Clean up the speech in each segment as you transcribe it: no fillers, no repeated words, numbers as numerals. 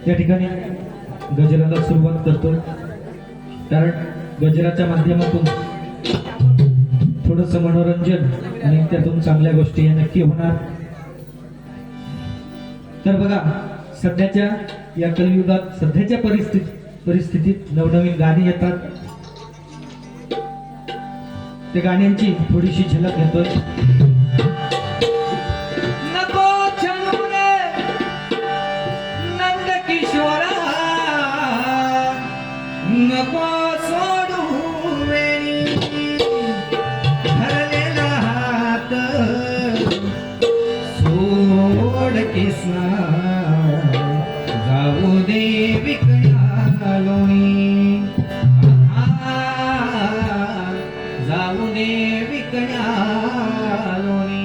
या ठिकाणी गजराला सुरुवात करतो, कारण गजराच्या माध्यमातून थोडंसं मनोरंजन आणि त्यातून चांगल्या गोष्टी या नक्की होणार. तर बघा, सध्याच्या या कलियुगात सध्याच्या परिस्थितीत नवनवीन गाणी येतात. त्या गाण्यांची थोडीशी झलक घेतोय. नको छळू रे नंद किशोरा, नको सोडू वेणी धरलेला हात, सोड किस्ना जाऊ दे विकया लोणी, जाऊ दे विकया लोणी.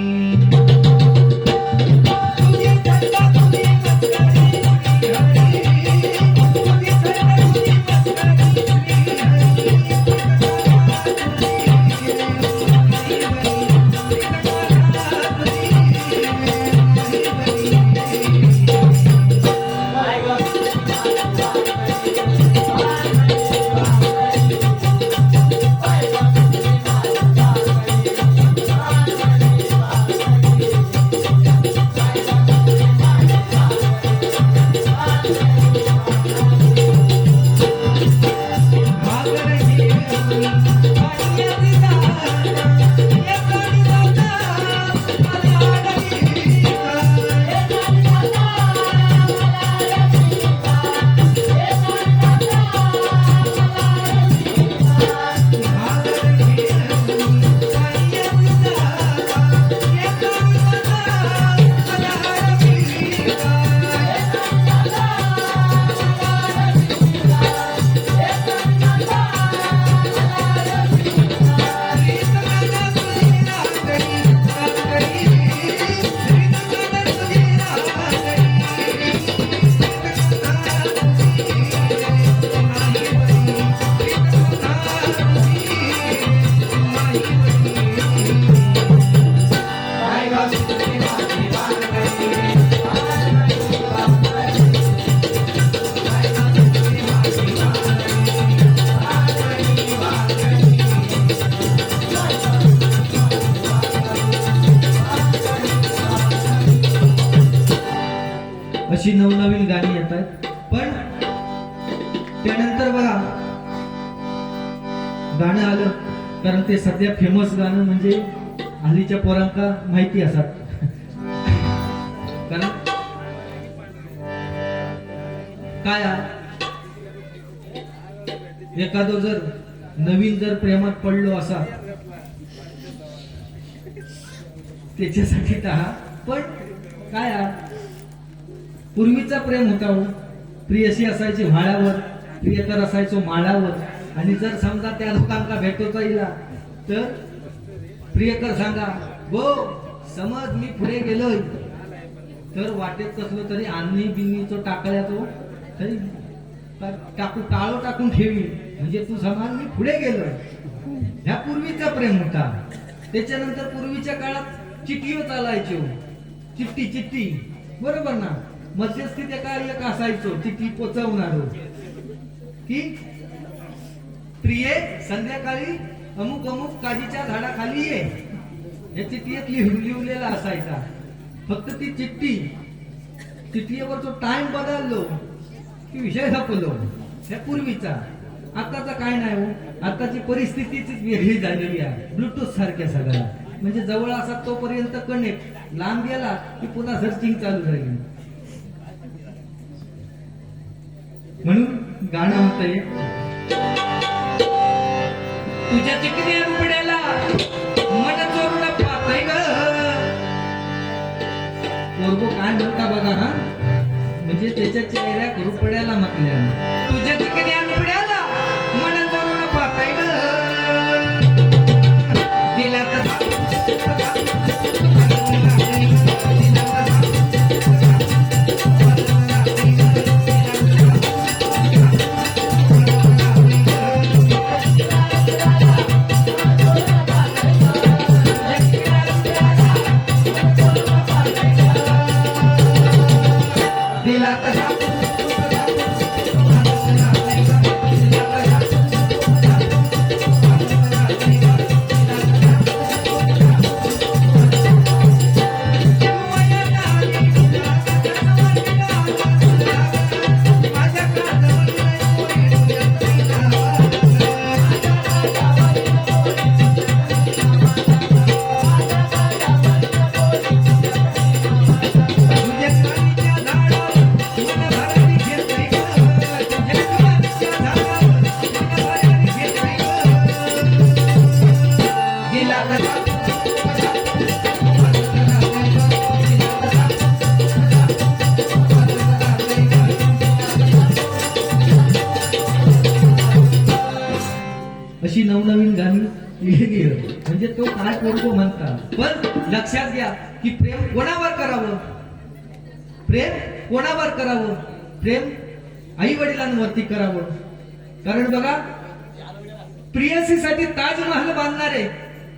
अशी नवनवीन गाणी येत आहेत. पण त्यानंतर बघा, गाणं आलं कारण ते सध्या फेमस गाणं म्हणजे हल्लीच्या पोरांका माहिती असतात. कारण काय एखादं जर नवीन जर प्रेमात पडलो असा त्याच्यासाठी पण काय पूर्वीचा प्रेम होता हो. प्रियसी असायची व्हाळावर, प्रियकर असायचो माळावर. आणि जर समजा त्या लोकांना भेटवता येईल तर प्रियकर सांगा, गो समज मी पुढे गेलोय तर वाटेत कसलो तरी अन्नी बिन्नीचो टाकल्या तो तरी टाकू टाळो टाकून ठेवी, म्हणजे तू समज मी पुढे गेलोय. ह्या पूर्वीचा प्रेम होता. त्याच्यानंतर पूर्वीच्या काळात चिठ्ठीवर चालायचो, चिठ्ठी चिठ्ठी, बरोबर ना. मध्यस्थी त्या काय एक असायचो चिठ्ठी पोचवणार की प्रिये संध्याकाळी अमुक अमुक काजीच्या झाडाखाली ये, या चिठ्ठीत लिहिलेला असायचा. फक्त ती चिठ्ठीवर जो टाइम बदललो की विषय संपलो. ह्या पूर्वीचा. आताचा काय नाही हो. आताची परिस्थितीच वेगळी झालेली आहे. ब्लूटूथ सारख्या सगळ्या, म्हणजे जवळ असा तोपर्यंत कनेक्ट, लांब गेला की पुन्हा सर्चिंग चालू राहील. म्हणून गाणं म्हणतंय, तुझ्या चिकन्या रुपड्याला मन चोरून पाहतय ग. पोरगो काय म्हणता बघा हा, म्हणजे त्याच्या चेहऱ्या रुपड्याला म्हटल्या. तुझ्या चिकन्या रुपड्याला मन चोरून पाहतय ग. दिला दिला तो काय पोरगो म्हणतात. पण लक्षात घ्या की प्रेम कोणावर करावं, प्रेम कोणावर करावं, प्रेम आई वडिलांवरती करावं. कारण बघा, प्रियसीसाठी ताजमहल बांधणारे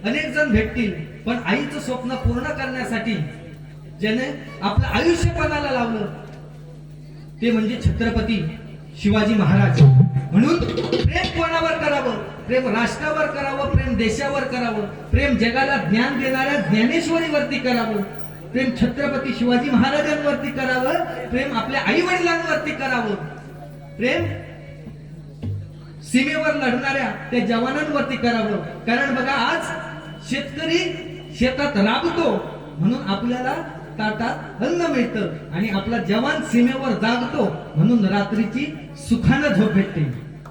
अनेक जण भेटतील, पण आईचं स्वप्न पूर्ण करण्यासाठी ज्याने आपलं आयुष्य पणाला लावलं ते म्हणजे छत्रपती शिवाजी महाराज. म्हणून प्रेम कोणावर करावं, प्रेम राष्ट्रावर करावं, प्रेम देशावर करावं, प्रेम जगाला ज्ञान देणाऱ्या ज्ञानेश्वरीवरती करावं, प्रेम छत्रपती शिवाजी महाराजांवरती करावं, प्रेम आपल्या आई वडिलांवरती करावं, प्रेम सीमेवर लढणाऱ्या त्या जवानांवरती करावं. कारण बघा, आज शेतकरी शेतात राबतो म्हणून आपल्याला ताटात अन्न मिळतं, आणि आपला जवान सीमेवर जागतो म्हणून रात्रीची सुखानं झोप भेटते.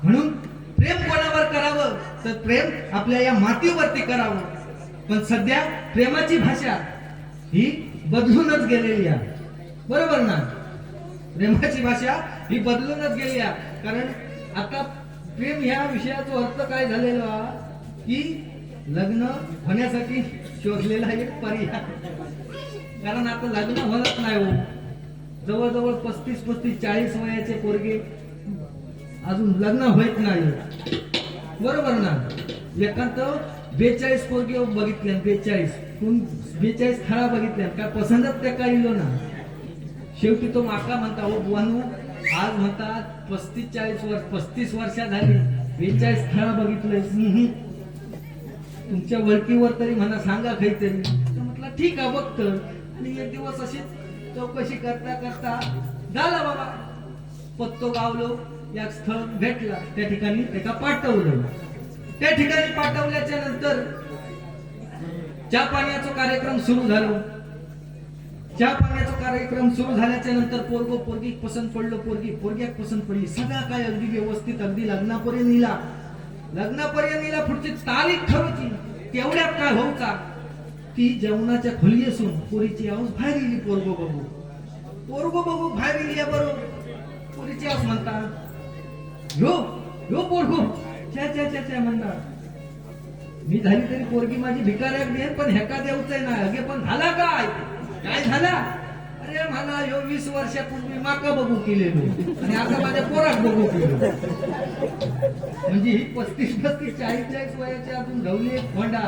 म्हणून प्रेम कोणावर करावं, तर प्रेम आपल्या या मातीवरती करावं. पण सध्या प्रेमाची भाषा ही बदलूनच गेलेली आहे, बरोबर ना. प्रेमाची भाषा ही बदलूनच गेली आहे. कारण आता प्रेम ह्या विषयाचा अर्थ काय झालेला की लग्न होण्यासाठी शोधलेला एक पर्याय. कारण आता लग्न होत नाही हो, जवळजवळ 35-40 वयाचे पोरगे अजून लग्न होत नाही, बरोबर ना. एकांत 42 पोरगे बघितल्या, 42 खरा बघितल्या, काय पसंतच त्या काय इलो ना. शेवटी तो माका म्हणता, हो बुवानू, आज म्हणतात 35 वर्ष झाली, 42 खरा बघितलंय, तुमच्या वळकीवर तरी म्हणा सांगा काहीतरी. म्हटलं ठीक आहे बघतो. आणि एक दिवस अशी चौकशी करता करता झाला बाबा, पत्तो गावलो, एक स्थळ भेटला, त्या ठिकाणी त्याला पाठवलं. त्या ठिकाणी पाठवल्याच्या नंतर चहा पाण्याचा कार्यक्रम सुरू झाला. चहा पाण्याचा कार्यक्रम सुरू झाल्याच्या नंतर पोरगो पोरगी पसंत पडलो, पोरग्याक पसंत पडली, सगळं काय अगदी व्यवस्थित, अगदी लग्नापर्यंत नेला. पुढची तारीख ठरवची. तेवढ्यात काय होऊचा, ती जेवणाच्या खोली असून पोरीची आवाज बाहेर गेली. पोरगो बघू बाहेर गेली बरोबर. पोरीची आवाज म्हणतात, यो पोरगो च्या म्हणतात. मी झाली तरी पोरगी माझी भिकाऱ्याक देन, पण ह्याका देऊच ना. अगे पण झाला काय झाला? अरे मला यो 20 वर्षापूर्वी माका बघू केलेलो, आणि आता माझ्या पोराक बघू केलो. म्हणजे ही 35-40 वयाचे अजून ढवली एक खोंडा.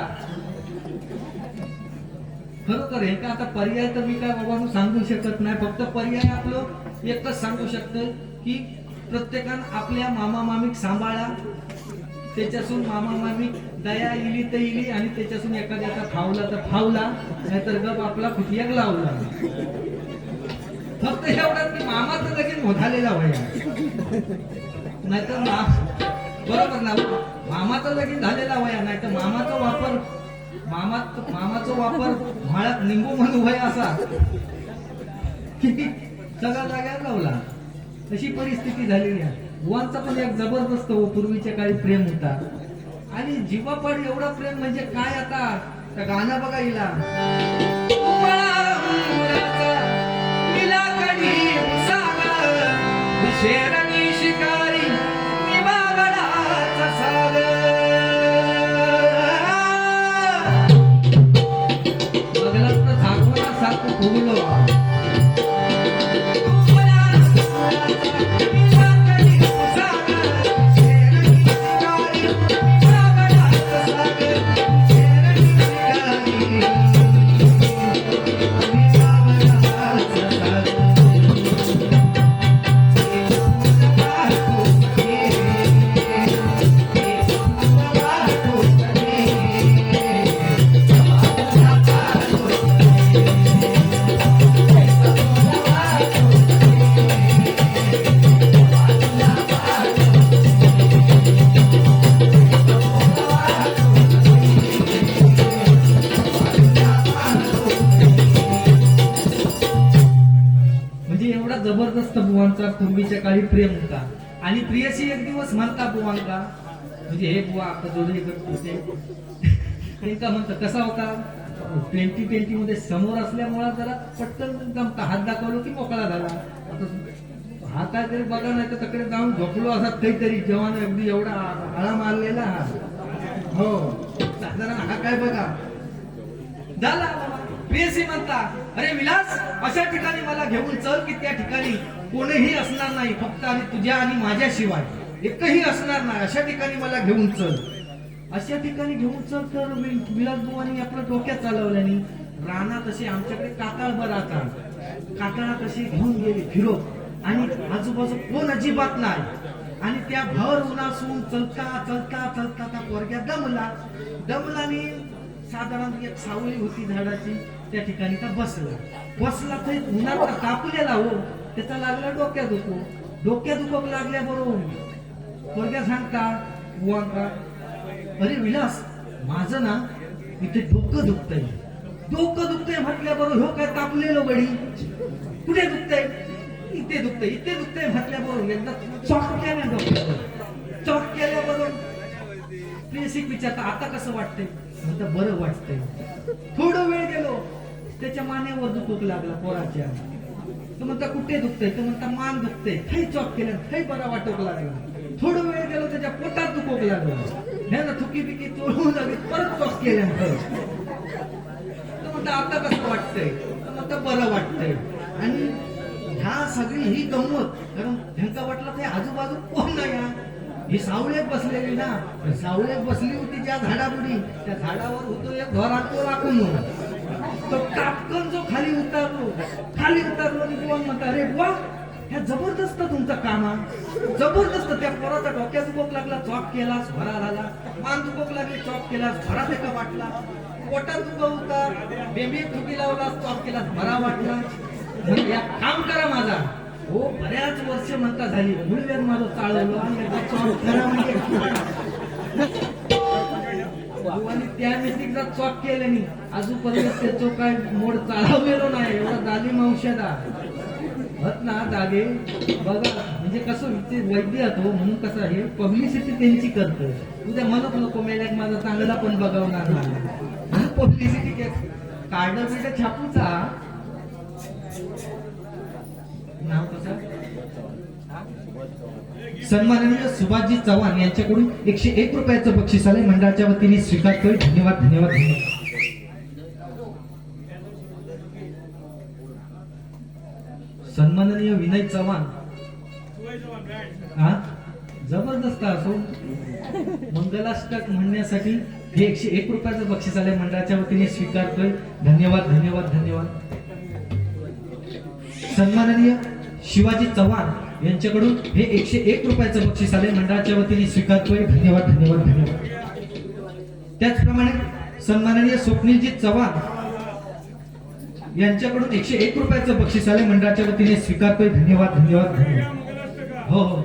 खरोखर हे का आता पर्याय तर मी काय बाबा सांगू शकत नाही. फक्त पर्याय आपलं एकच सांगू शकतं की प्रत्येकानं आपल्या मामा मामीक सांभाळा, त्याच्यासून मामा मामीक दया इली तर इली, आणि त्याच्यासून एखाद्याचा फावला तर फावला, नाहीतर गप आपला फुटियाक लावला. फक्त एवढंच की मामाचं लगीन झालेला व्हाया, नाहीतर बरोबर ना, मामाचं लगीन झालेला व्हाया, नाहीतर मामाचा वापर म्हाळात निंबू म्हणून व्हाय असा सगळा जाग्यावर लावला. अशी परिस्थिती झालेली आहे. बुवांचा पण एक जबरदस्त पूर्वीच्या काळी प्रेम होता, आणि जीवापाड एवढा प्रेम म्हणजे काय. आता त्या गाणं बघा हिला, शेरणी शिकारी जबरदस्त बुवांचा पूर्वीच्या काळी प्रेम होता. आणि प्रियसी एक दिवस म्हणता बुवांका, म्हणजे हे बुवा आता जोडणी करते त्यांचा म्हणता कसा होता, 2020 मध्ये समोर असल्यामुळे जरा पटकन जमता, हात दाखवलो की मोकळा झाला. आता हा काहीतरी बघा, नाही तर तकडे जाऊन झोपलो असा काहीतरी, जवान अगदी एवढा आळा मारलेला. हो जरा हा काय बघा झाला प्रियसी म्हणता, अरे विलास अशा ठिकाणी मला घेऊन चल की त्या ठिकाणी कोणीही असणार नाही, फक्त आणि तुझ्या आणि माझ्याशिवाय एकही असणार नाही, अशा ठिकाणी मला घेऊन चल. अशा ठिकाणी घेऊन चल तर विलास बुवानी आपलं डोक्यात चालवल्याने रानात असे आमच्याकडे कातळ बराचा कातळा कशी घेऊन गेली फिरत आणि आजूबाजू कोण अजिबात नाही आणि त्या भर उन्हासून चलता चलता चलता त्या पोरग्या दमलाने साधारण एक सावली होती झाडाची त्या ठिकाणी का बसला तर उन्हात कापलेला हो त्याचा लागला डोक्या दुखो लागल्या बरोबर पोरग्या सांगता बुवांका, अरे विलास माझं ना इथे डोकं दुखतंय म्हटल्या बरोबर हो काय तापलेलो बडी कुठे दुखतंय इथे दुखतंय म्हटल्या बरोबर एकदा चॉक केल्याबरोबर प्रियसिक विचारता आता कसं वाटतंय म्हणता बरं वाटतंय. थोडं वेळ गेलो त्याच्या मानेवर दुखू लागला पोराच्या, तो म्हणता कुठे दुखतंय, तो म्हणता मान दुखतंय, थै चॉक केलं थै बरा वाटू लागला. थोडं वेळ गेलो त्याच्या पोटात दुखू लागलं, हे ना थुकी बिकी तोडून लागली, परत चॉक केलं तो म्हणता आता कसं वाटतंय, तो म्हणता बरं वाटतंय. आणि ह्या सगळी ही गंमत कारण ह्यांका वाटलं ते आजूबाजू कोण नाही, ही सावळेत बसलेली ना, सावळेत बसली होती ज्या झाडापुढी त्या झाडावर होतो एक घरात राखून तो टापकन जो खाली उतरलो आणि बुवा म्हणता, अरे बुवा ह्या जबरदस्त तुमचं काम जबरदस्त. त्या पोराचा डोक्यात दुखोक लागला चॉक केलास भरा झाला, मान दुखोक लागली चॉक केलास भरा देखा वाटला, पोटात दुख होता बेंबी थुकी लावलास चॉक केलास भरा वाटला. या काम करा माझा हो बऱ्याच वर्ष म्हणता झाली मुलवेन माझं चालवलं आणि त्या मिटिंगचा चॉक केल्याने अजूनपर्यंत त्याचं काय मोड चालवलेलो नाही, एवढा दाली मावशादा होत ना दागे बघा. म्हणजे कसं ते वैद्य होतो म्हणून कसं आहे पब्लिसिटी त्यांची करतो, उद्या म्हणत नको मेल्याक माझा चांगला पण बघवणार नाही पब्लिसिटी कार्ड बिड छापूचा नाव कसं. सन्माननीय सुभाषजी चव्हाण यांच्याकडून 101 रुपयाचं बक्षीस आलंय, मंडळाच्या वतीने स्वीकार करू. धन्यवाद धन्यवाद धन्यवाद. सन्माननीय विनय चव्हाण हा जबरदस्त असो मंगलाष्टक म्हणण्यासाठी हे 101 रुपयाचं बक्षीस आलंय, मंडळाच्या वतीने स्वीकार करू. धन्यवाद धन्यवाद धन्यवाद. सन्माननीय शिवाजी चव्हाण यांच्याकडून हे 101 रुपयाचं बक्षीस आले, मंडळाच्या वतीने स्वीकार करू. धन्यवाद धन्यवाद धन्यवाद. त्याचप्रमाणे सन्माननीय स्वप्नीलजी चव्हाण यांच्याकडून 101 रुपयाचं बक्षीस आले, मंडळाच्या वतीने स्वीकार करू. धन्यवाद धन्यवाद धन्यवाद. हो हो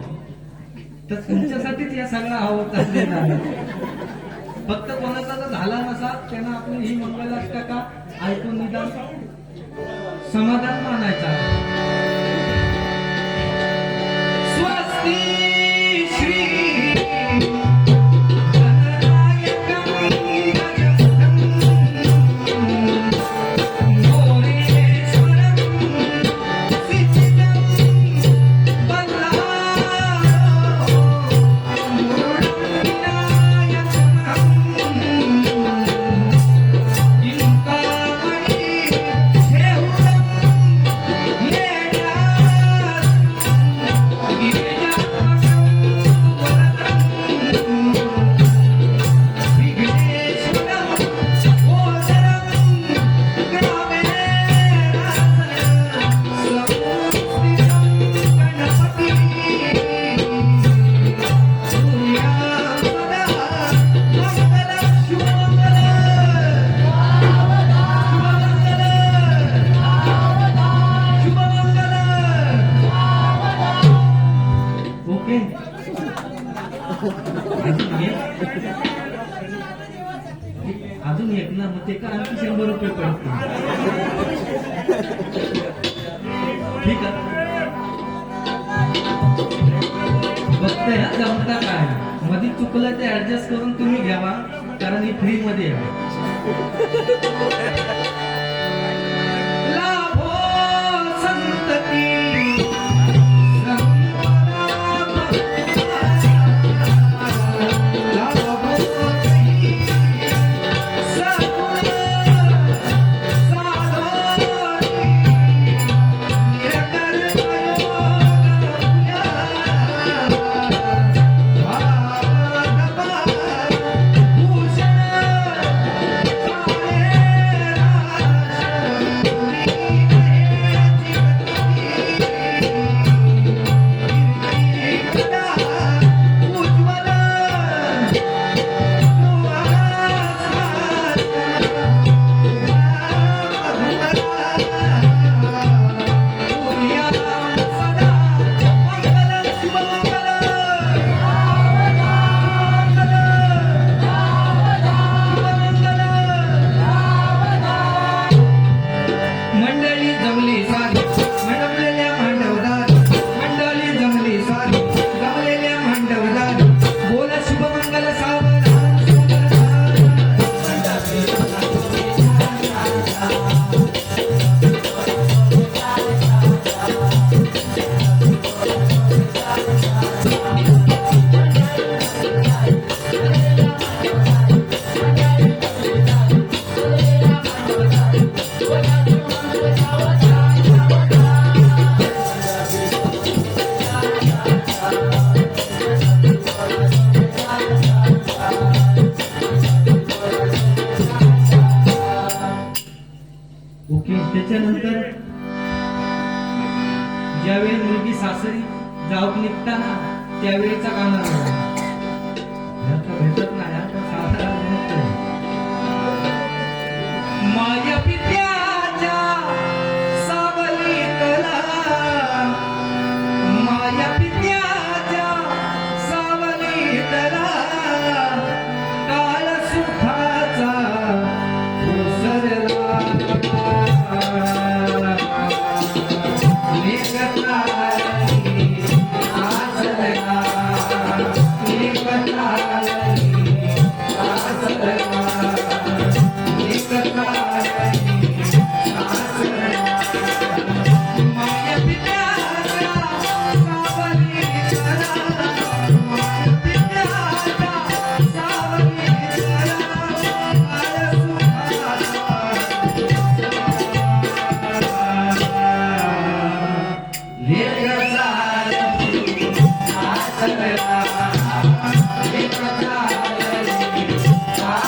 तर तुमच्यासाठीच या सगळा आवडत असलेला आहे, फक्त कोणाचा जर झाला नसा त्यांना आपली ही मंगलाष्टका ऐकून निदान समाधान मानायचा. स्वस्ती श्री अजून एक ना मग ते का आणखी 100 रुपये पडतील. ठीक आहे बघते हा जमता काय मध्ये चुकलं ते ऍडजस्ट करून तुम्ही घ्यावा कारण ही फ्री मध्ये आहे. ज्यावेळी मुलगी सासरी जाऊक निघताना त्यावेळीचा गाणं आहे. आता भेटत नाही, आता सासरा म्हणतोय. माया पित्याच्या सावलीतला, माया पित्याच्या सावलीतला, काळ सुखाचा ओसरला. लेकराली आसरला, लेकराली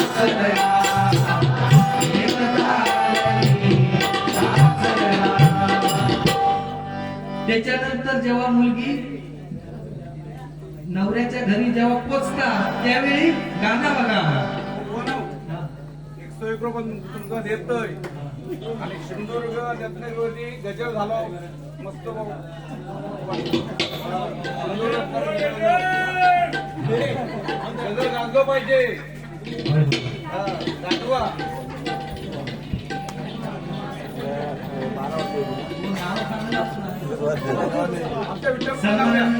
आसरला. त्याच्यानंतर जेव्हा मुलगी नवऱ्याच्या घरी जेव्हा पोचता त्यावेळी गाणं बघा. 101 रुपये तुमचं देतोय आणि सिंधुदुर्ग रत्नागिरी गजल झाला मस्त भाऊ. गजल गाजलो पाहिजे. गाजवा. आमच्या विचार सन्मान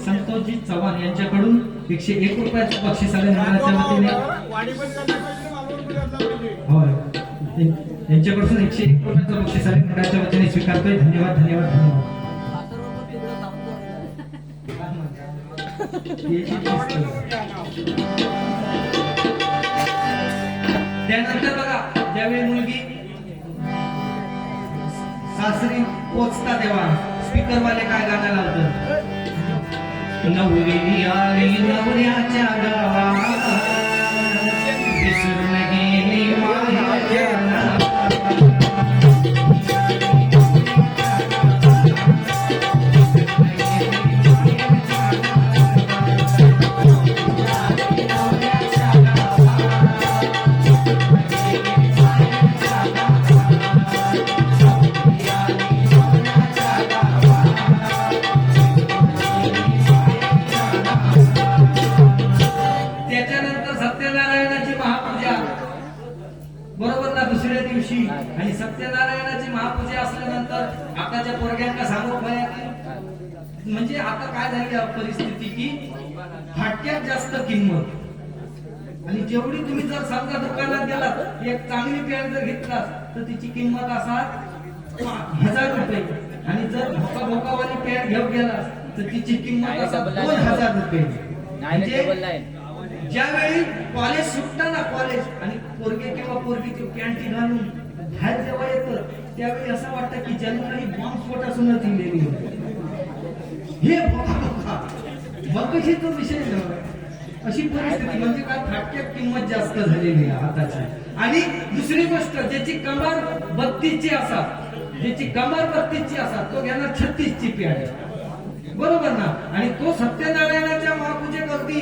संतोषजी चव्हाण यांच्याकडून 101 रुपयाचं बक्षीस आले मंडळाच्या वतीने. वाणी पण करता पाहिजे, मालवण पण करता पाहिजे. होय, यांच्याकडून 101 रुपयाचं बक्षीस आले मंडळाच्या वतीने स्वीकारतोय. धन्यवाद धन्यवाद धन्यवाद. त्यानंतर बघा ज्यावेळी मुलगी सासरी पोचता तेव्हा स्पीकर वाले काय गाणं लावतात. नवरी आली नवऱ्याच्या गावात, विसरून गेली माहेरच्या नावात. त्याच्यानंतर सत्यनारायणाची महापूजा बरोबर ना दुसऱ्या दिवशी. आणि सत्यनारायणाची महापूजा असल्यानंतर आताच्या पोरग्यांना सांगू म्हणजे आता काय झाली परिस्थिती की फाटक्यात जास्त किंमत. आणि जेवढी तुम्ही जर समजा दुकानात गेलात एक चांगली पॅन्ट जर घेतलात तर तिची किंमत असा 1000 रुपये. आणि जर भोकावाली पॅन्ट घेऊन गेलास तर तिची किंमत असा 2000 रुपये. म्हणजे ज्यावेळी कॉलेज सुटताना कॉलेज आणि पोरगे किंवा पोरगीची पॅन्टी घालून बाहेर जेव्हा येतं त्यावेळी असं वाटतं की जन्मही बॉम्बस्फोट असूनच दिलेली होती. हे बघशीचा विषय नव्हे. अशी परिस्थिती म्हणजे काय फाटक्यात किंमत जास्त झालेली आहे आताची. आणि दुसरी गोष्ट ज्याची कमर 32 ची असात, ज्याची कमर 32 ची असात तो घेणार 36 ची पॅन्ट बरोबर ना. आणि तो सत्यनारायणाच्या महापूजेवरती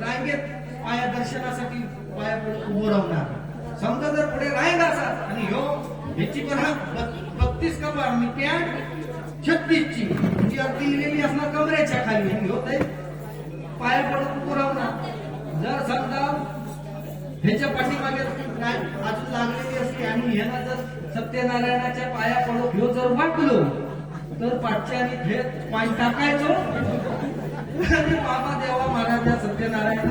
रांगेत पाया दर्शनासाठी पाया उभं राहणार. समजा जर पुढे रांग असाल आणि ह्याची पण 32 कमर आणि पॅन्ट 36 ची जी अगदी लिहिलेली असणार कमरेच्या खाली आणि होत पाया पडून उभं राहणार. जर समजा ह्याच्या पाठीमागे अजून लागलेली असते आणि ह्याला जर सत्यनारायणाच्या पाया पडून ह्यो जर वाटलो तर पाठच्याने थेट पाय टाकायचो आणि बाबा देवा महाराजा सत्यनारायण.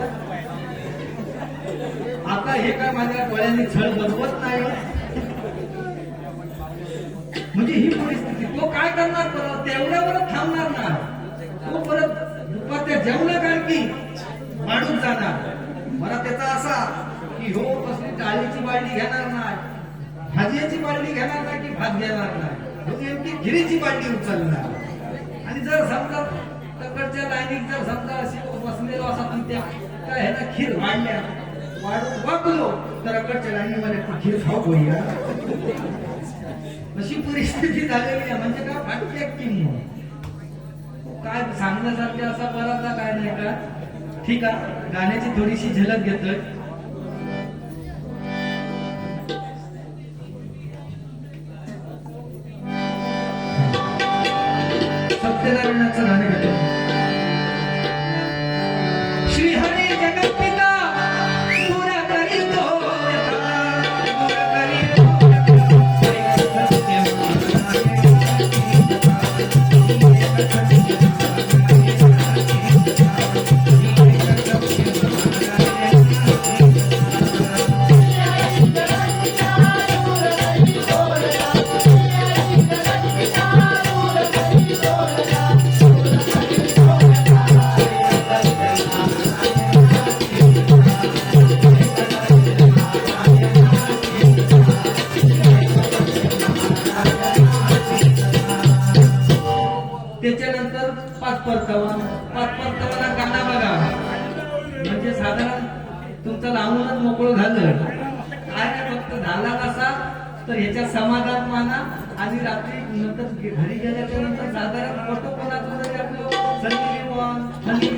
आता हे काय माझ्या डोळ्यांनी छळ बसवत नाही. म्हणजे ही परिस्थिती. तो काय करणार परत तेवढ्यावर थांबणार ना. तो परत दुपारच्या जेवणा की वाढून जाणार. मला त्याचा असा की हो कसली डाळीची बाळडी घेणार नाही, भाजीची बाळडी घेणार नाही की भात घेणार नाही, नेमकी खिरीची बाळडी उचलणार. आणि जर समजा तकडच्या लाईनीत जर समजा अशी बसलेलो असा पण त्या काय ह्याला खीर वाढल्या वाढून वागलो तर अकडच्या लाईनीमध्ये खीर खाऊ होईल. अशी परिस्थिती झालेली आहे. म्हणजे काय फाटक्या किंमत. काय सांगण्यासारखे असा बराचसा काय नाही का. ठीक आहे, गाण्याची थोडीशी झलक घेतोय. सत्यनारायणाचं गाणं घेतो. श्री हरी जगत्पिता दूर करीतो व्यथा, दूर करीतो त्याच्यानंतर पाच परतावा गाणं बघा. म्हणजे साधारण तुमचं लावूनच मोकळं झालं काय नाही, फक्त झाला कसा तर ह्याच्यात समाधान माना. आणि रात्री नंतर घरी गेल्याच्या नंतर साधारण फोटो कोणाचं जरी आपलं संधी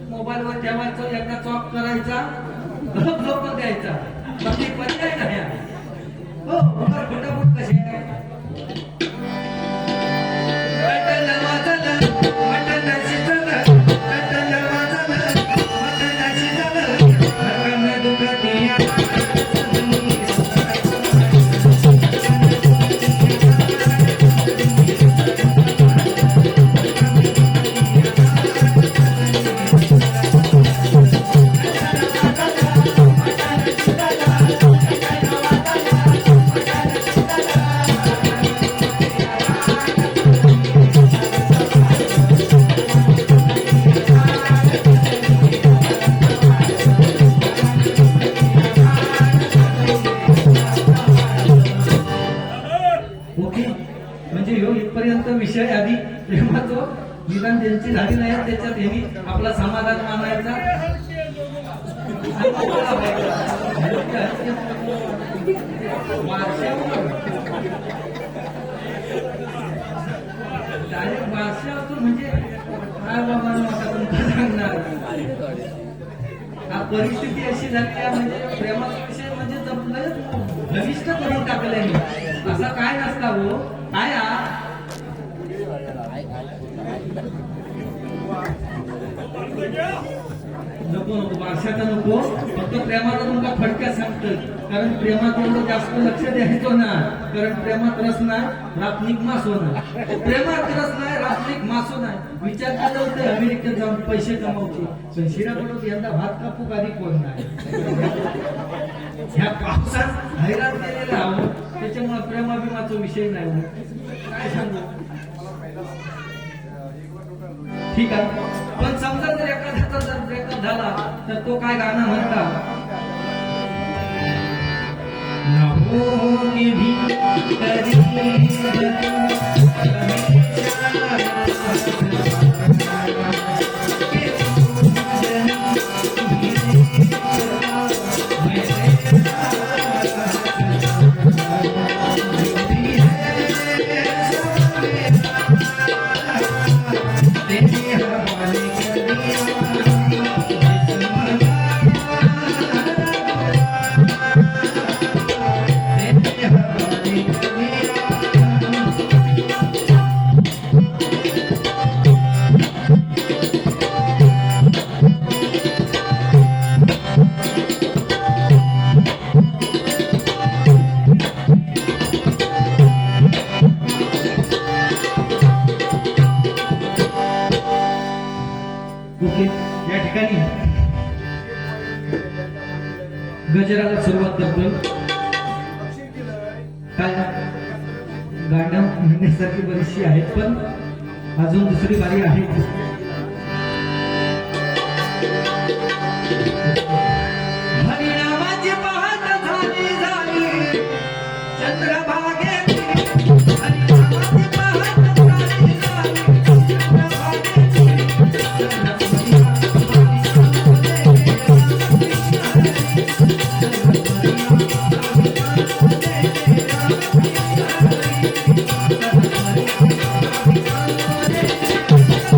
मोबाईलवर ठेवायचं, एका चॉक करायचा, झोपून द्यायचा, बाकी पर्याय नाही. हो फटाफट कसे विषय आधी प्रेमाचं निदान त्यांची झाली नाही, त्याच्यात यांनी आपला समाधान मानायचा. डायरेक्ट भाषा म्हणजे काय बाबा आता सांगणार. हा परिस्थिती अशी झाली आहे, म्हणजे प्रेमाचा विषय म्हणजे जपलं घनिष्ठ करून टाकलंय. असा काय नसता हो काय नको नको भाषाचा नको, फक्त प्रेमाचा तुमका फटक्या सांगतोय. कारण प्रेमात एवढं जास्त लक्ष द्यायचो ना, कारण प्रेमात रस नाही रापनिक मास होणार. प्रेमात रस नाही रापनिक मास होणार. विचार केला होतं अमेरिकेत जाऊन पैसे कमावचे, पण शिराकडून यंदा भात कापू कधी कोण नाही. ह्या पावसात हैराण केलेला आहोत, त्याच्यामुळे प्रेमाभिमाचा विषय नाही. काय सांगू ठीक आहे, पण समजा जर एखाद्याचा जर ब्रेकअप झाला तर तो काय गाणं म्हणता. नहोगी भी या ठिकाणी गजराला सुरुवात करतोय. काय गाणं म्हणण्यासारखी बरीचशी आहेत, पण अजून दुसरी बारी आहे. हरिनामाची पहाट झाली झाली चंद्रभागे, हरिनामाची पहाट झाली झाली चंद्रभागे.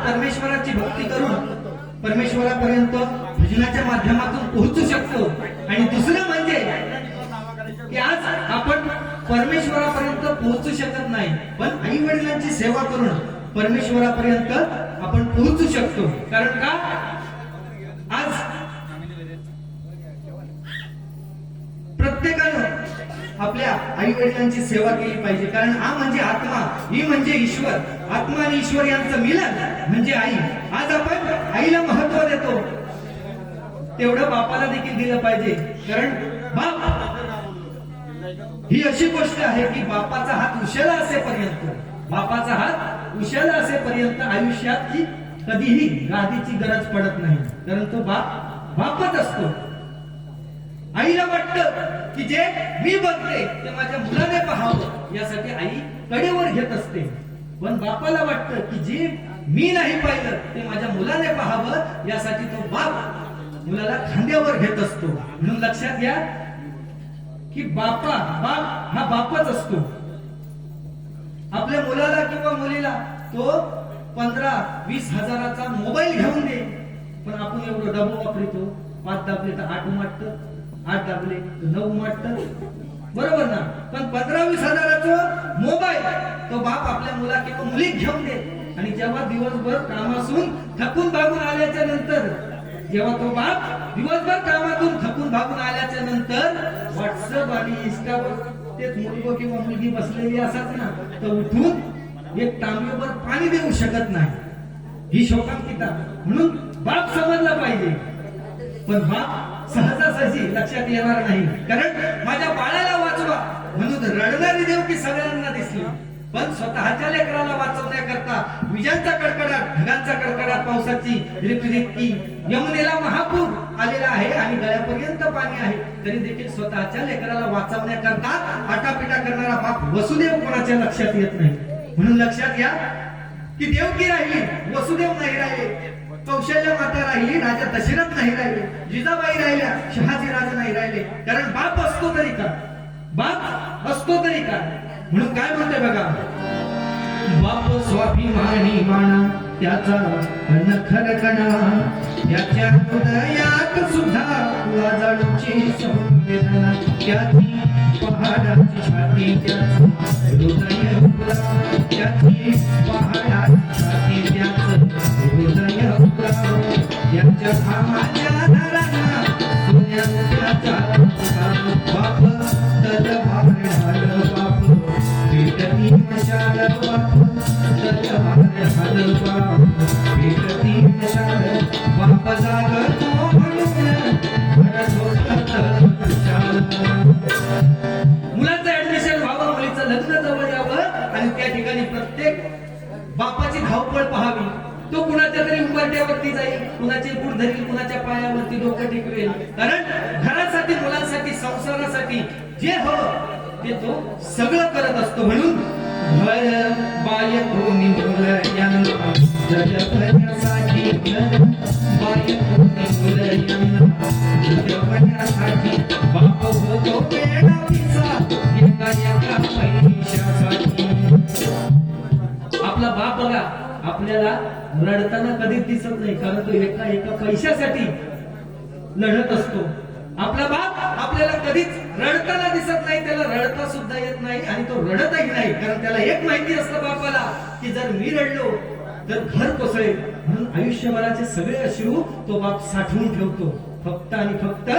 परमेश्वराची भक्ती करून परमेश्वरापर्यंत भजनाच्या माध्यमातून पोहोचू शकतो. आणि दुसरं म्हणजे की आज आपण परमेश्वरापर्यंत पोहोचू शकत नाही, पण आई वडिलांची सेवा करून परमेश्वरापर्यंत आपण पोहोचू शकतो. कारण का आज प्रत्येकानं आपल्या आई वडिलांची सेवा केली पाहिजे. कारण हा म्हणजे आत्मा, ही म्हणजे ईश्वर. आत्मा आणि ईश्वर यांचं मिलन म्हणजे आई. आज आपण आईला महत्व देतो, तेवढं बापाला देखील दिलं पाहिजे. कारण बाप ही अशी गोष्ट आहे की बापाचा हात उशाला असेपर्यंत, बापाचा हात उशाला असेपर्यंत आयुष्यात की कधीही गादीची गरज पडत नाही. कारण तो बापच असतो. आईला वाटतं की जे मी बघते ते माझ्या मुलाने पाहावं, यासाठी आई कडेवर घेत असते. पण बापाला वाटतं की जे मी नाही पाहिलं ते माझ्या मुलाने पाहावं, यासाठी तो बाप मुलाला खांद्यावर घेत असतो. म्हणून लक्षात घ्या की बाप हा बापच असतो. आपल्या मुलाला किंवा मुलीला तो 15-20 हजाराचा मोबाईल घेऊन दे, पण आपण एवढं डबो वापरतो. 5 दाबले तर 8 उमटतं, 8 दाबले तर 9 उमटतं, बरोबर ना. पण 15-20 हजाराचा मोबाईल तो बाप आपल्या मुला किंवा मुलीत घेऊन दे. आणि जेव्हा दिवसभर कामासून थकून भागून आल्याच्या नंतर, जेव्हा तो बाप दिवसभर कामातून थकून भागून आल्याच्या नंतर व्हॉट्सअप आणि इंस्टावर तेच मुलगा किंवा मुलगी बसलेली असत ना, तर उठून एक तांब्यावर पाणी देऊ शकत नाही. ही शोकांतिका. म्हणून बाप समजला पाहिजे, पण बाप सहजासहजी लक्षात येणार नाही. कारण माझ्या बाळाला वाचवा म्हणून रडणारी देवकी सगळ्यांना दिसली, पण स्वतःच्या लेकराला वाचवण्याकरता विजांचा कडकडाट, ढगांचा कडकडाट, पावसाची रिपरिपी, यमुनेला महापूर आलेला आहे आणि गळ्यापर्यंत पाणी आहे, तरी देखील स्वतःच्या लेकराला वाचवण्याकरता आटापिटा करणारा बाप वसुदेव कोणाच्या लक्षात येत नाही. म्हणून लक्षात घ्या की देवकी राहिली, वसुदेव नाही राहिले. कौशल्य माता राहिली, राजा दशरथ नाही राहिले. जिजाबाई राहिल्या, शहाजी राजा नाही राहिले. कारण बाप असतो तरी का, बाप असतो तरी का. म्हणून काय म्हणते बघा, बाप स्वाभिमानी माना, त्याचा नखर कणा, त्याच्या हृदयात सुद्धा लाजाळूची संवेदना, त्याची पहाडाची छाती, त्याचं हृदय उघडा, त्याची पहाडाची छाती, त्याचं हृदय उघडा, त्याच्या भामाच्या धरांना सोन्याचा बाप तलवार ढाल, बाप पेटती मशाल, बाप तलवार ढाल, बाप पेटती मशाल, बाप जागतो म्हणून घरात होतं खुशाल. मुलाचं ऍडमिशन व्हावं, मुलीचं लग्न जवळ यावं आणि त्या ठिकाणी प्रत्येक बापाची धावपळ पाहावी. तो कुणाच्या तरी उंबरट्यावरती जाईल, कुणाचे गुढ धरील, कुणाच्या पायावरती डोकं टेकवेल. कारण घरासाठी, मुलांसाठी, संसारासाठी जे हवं ते तो सगळं करत असतो. म्हणून घर बायकोनी मुलं यांना जगण्यासाठी, घर बायकोनी मुलं यांना जगण्यासाठी, बाप होतो वेडापिसा एका एका पैशासाठी. आपला बाप बघा आपल्याला रडताना कधीच दिसत नाही, कारण तो एका एका पैशासाठी लढत असतो. आपला बाप आपल्याला कधीच रडताना दिसत नाही, त्याला रडता सुद्धा येत नाही आणि तो रडतही नाही. कारण त्याला एक माहिती असतं बापाला की जर मी रडलो तर घर कोसळेल. म्हणून आयुष्यभराचे सगळे अश्रू तो बाप साठवून ठेवतो, फक्त आणि फक्त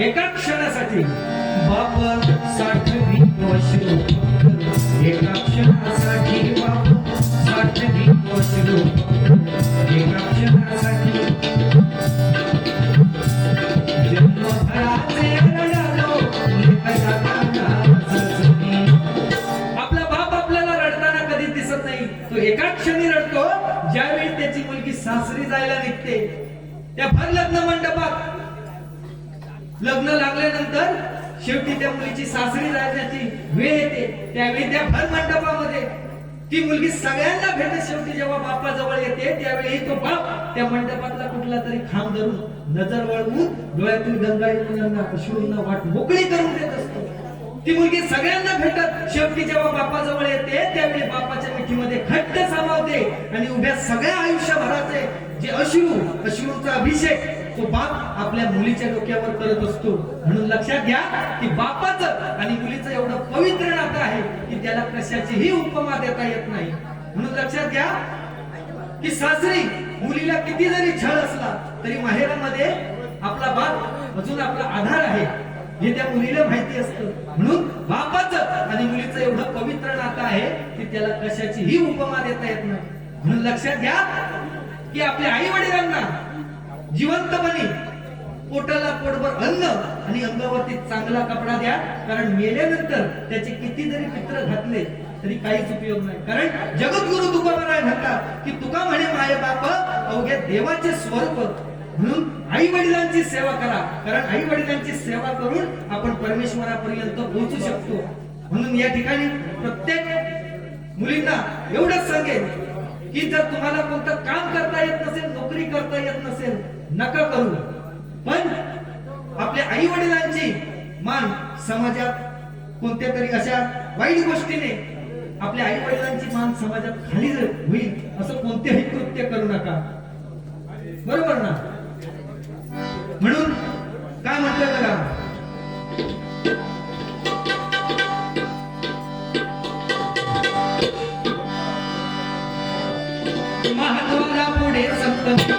एका क्षणासाठी. बाप साठवी अश्रू, एका क्षणासाठी बाप साठवी अश्रू, एका क्षणासाठी. आपला बाप आपल्याला रडताना कधीच दिसत नाही. तो एका क्षणी रडतो ज्यावेळी त्याची मुलगी सासरी जायला निघते. त्या भर लग्न मंडपात लग्न लागल्यानंतर शेवटी त्या मुलीची सासरी जाण्याची वेळ येते. त्यावेळी त्या भर मंडपामध्ये ती मुलगी सगळ्यांना भेटत. शेवटी जेव्हा बापाजवळ येते त्यावेळी तो बाप त्या मंडपातला कुठला तरी खांब धरून नजर वळवून डोळ्यातील गंगाई मुलांना अश्रूंना वाट मोकळी करून देत असतो. ती मुलगी सगळ्यांना भेटत शेवटी जेव्हा बापाजवळ येते त्यावेळी बापाच्या मुठीमध्ये घट्ट सामावते आणि उभ्या सगळ्या आयुष्यभराचे जे अश्रूचा अभिषेक तो बाप आपल्या मुलीच्या डोक्यावर करत असतो. म्हणून लक्षात घ्या की बापाचं आणि मुलीचं एवढं पवित्र नातं आहे की त्याला कशाचीही उपमा देता येत नाही. म्हणून लक्षात घ्या की सासरी मुलीला किती जरी छळ असला तरी माहेरामध्ये आपला बाप अजून आपला आधार आहे हे त्या मुलीला माहिती असतं. म्हणून बापाचं आणि मुलीचं एवढं पवित्र नातं आहे की त्याला कशाचीही उपमा देता येत नाही. म्हणून लक्षात घ्या की आपल्या आई वडिलांना जिवंतपणी पोटाला पोटभर अन्न आणि अंगावरती चांगला कपडा द्या. कारण मेल्यानंतर त्याचे किती जरी पित्र घातले तरी काहीच उपयोग नाही. कारण जगद्गुरु तुकोबाराय म्हणतात की तुका म्हणे माये बाप अवघ्या देवाचे स्वरूप. म्हणून आई वडिलांची सेवा करा. कारण आई वडिलांची सेवा करून आपण परमेश्वरापर्यंत पोहोचू शकतो. म्हणून या ठिकाणी प्रत्येक मुलींना एवढंच सांगेल की जर तुम्हाला कोणतं काम करता येत नसेल, नोकरी करता येत नसेल, नका करू. पण आपल्या आई वडिलांची मान समाजात कोणत्या तरी अशा वाईट गोष्टीने आपल्या आई वडिलांची मान समाजात खाली होईल असं कोणतेही कृत्य करू नका. बरोबर ना? म्हणून काय म्हणतोय बघा, महाद्वारा पुढे सप्तमी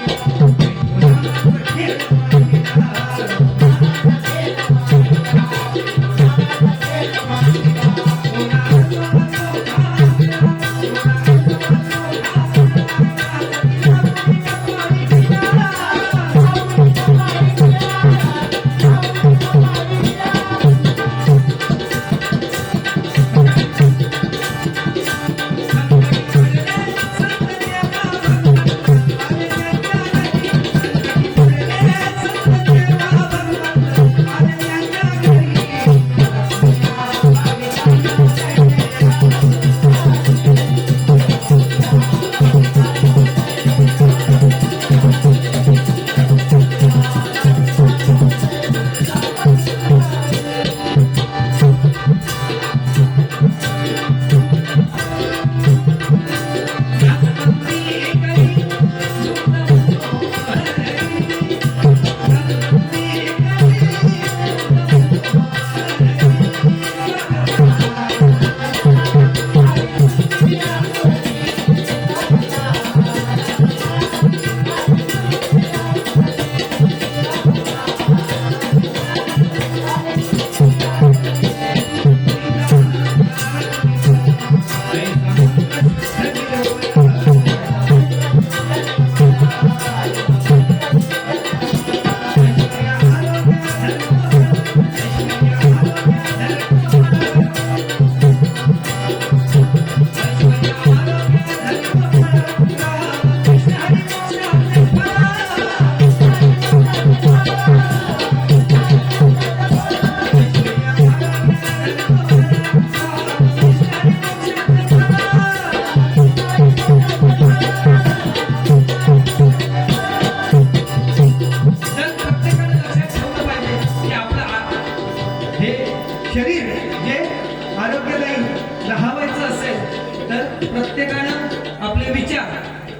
प्रत्येकानं आपले विचार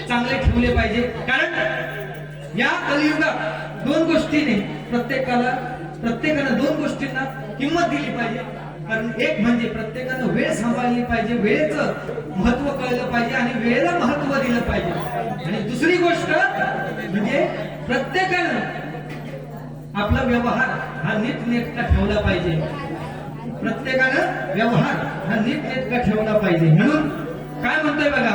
चांगले ठेवले पाहिजे. कारण या कलियुगात दोन गोष्टीने प्रत्येकानं दोन गोष्टींना किंमत दिली पाहिजे. कारण एक म्हणजे प्रत्येकानं वेळ सांभाळली पाहिजे, वेळेचं महत्व कळलं पाहिजे आणि वेळेला महत्व दिलं पाहिजे. आणि दुसरी गोष्ट म्हणजे प्रत्येकानं आपला व्यवहार हा नीटनेटका ठेवला पाहिजे. प्रत्येकानं व्यवहार हा नीटनेटका ठेवला पाहिजे. म्हणून काय म्हणतोय बघा,